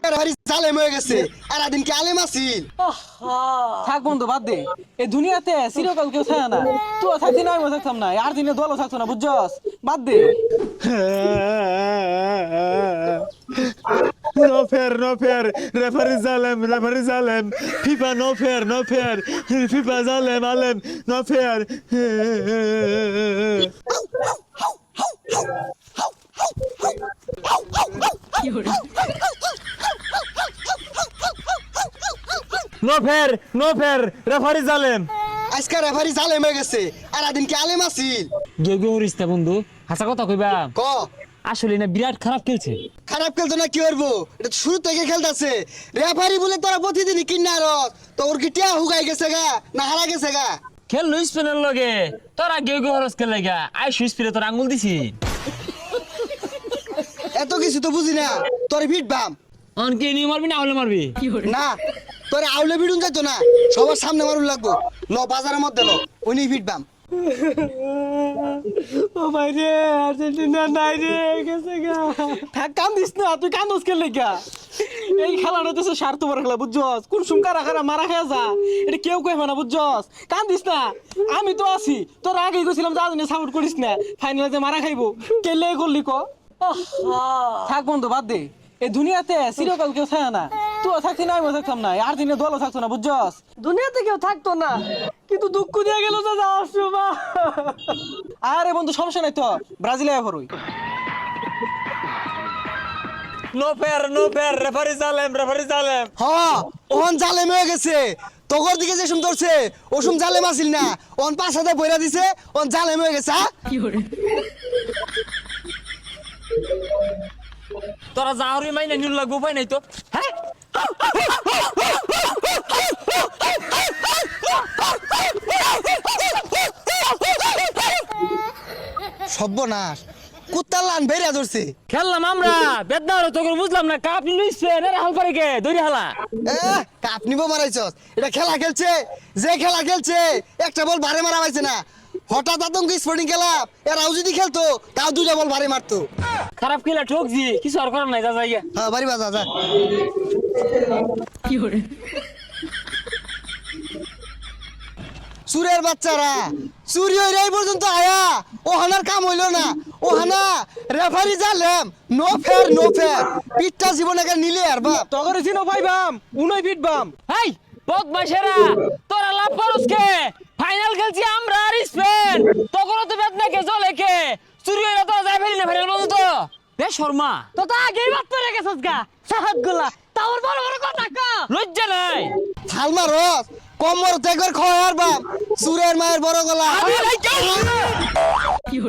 Referee জালেম হয়ে গেছে আর আদিন কি আলেম আছিল থাক বন্ধু বাদ দে এই দুনিয়াতে চিরকাল কেউ থাকে না তুই থাকতি না আমি থাকতাম না আর দিনে দলও থাকতো না বুঝছস বাদ দে No fair, no fair. Referee Zalem. FIFA no fair, no fair. FIFA Zalem, Alem, no fair. No fair, no fair. Referee Zalem. আজকে রেফারি জালেম হয়ে গেছে আর আদিন কি আলেম আছিল গে হরিস্তা বন্ধু হাসা কথা কইবা ক আসলে না বিরাট খারাপ খেলছে খারাপ খেলতো না কি করবো এটা তো শুরু থেকে খেলতেছে রেফারি বলে তোরা প্রতিদিনই কিনা রস তোর কি টিয়া হুগাই গেছে গা না হারা গেছে গা খেল লুইস পেনের লগে তোরা গে হরস খেলে গা আই সুইস পেরে তোর আঙ্গুল দিছি এত কিছু তো বুঝি না তোর ভিট বাম অন কে নি মারবি না হলে মারবি না তোর আউলে ভিড়ুন যাইতো না সবার সামনে মারুন লাগবো ল বাজারের মধ্যে ল উনি ভিট বাম ও ভাই রে আর্জেন্টিনা নাই রে গেছে গা থাক কান্দিস না তুই কান্দস কে লাগা এই খেলাটা তো স্বার্থপর খেলা বুঝছস কোন সুমকারা খারা মারা খেয়া যা এটা কেউ কইবে না বুঝছস কান্দিস না আমি তো আছি তোর আগে গেছিলাম যা জানি সাপোর্ট করিস না ফাইনালে যে মারা খাইবো কেলে করলি ক থাক বন্ধু বাদ দে এই দুনিয়াতে চিরকাল কেউ থাকে না তুই থাকতি না আমি থাকতাম না আর দিনে দলও থাকতো না বুঝছস দুনিয়াতে কেউ থাকতো না কিন্তু দুঃখ দিয়ে গেল তো যাওয়ার সময় আরে বন্ধু সমস্যা নাই তো ব্রাজিলে হরই No fair, no fair. Referee Zalem. হ ওহন জালেম হয়ে গেছে তোগর দিকে যে সুম ধরছে ও সুম জালেম আছিল না ওন পাঁচ হাতে বইরা দিছে ওন জালেম হয়ে গেছে তোরা যাহরি মাইনা নিল লাগবো পাই নাই তো হ্যাঁ সর্বনাশ কুত্তার লান বেরিয়া ধরছে খেললাম আমরা বেদনা হলো তোকে বুঝলাম না কাপ লুইছে না হাল পারে কে দড়ি হালা কাপ নিব মারাইছস এটা খেলা খেলছে যে খেলা খেলছে একটা বল ভারে মারা পাইছে না হঠাৎ আতঙ্ক স্পোর্টিং খেলা এরাও যদি খেলতো তাও দুইটা বল ভারে মারতো খারাপ খেলা ঠকছি কিছু আর করার নাই যা যাইয়া হ্যাঁ বাড়ি বাজা যা চুরের বাচ্চারা চুরি হইলে এই পর্যন্ত আয়া ও হানার কাম হইলো না ও হানা রেফারি জালেম নো ফেয়ার পিঠটা জীবনে নিলে আর বাপ তগরে চিনো পাইবাম উনই পিটবাম হেই বদমাশেরা তোরা লাভ করস কে ফাইনাল খেলছি আমরা আর স্পেন তখন তো বেদনা কে জলে কে চুরি হইরা তোরা যাই ফেলি না ফাইনাল পর্যন্ত বে শর্মা তো তা আগেই বাদ পড়ে গেছস গা সাহাত গুলা তাওর বড় বড় কথা কা লজ্জা নাই থালমা রস কমর থেকে খয়ার বাপ চুরের মায়ের বড় গলা আমি নাই কেউ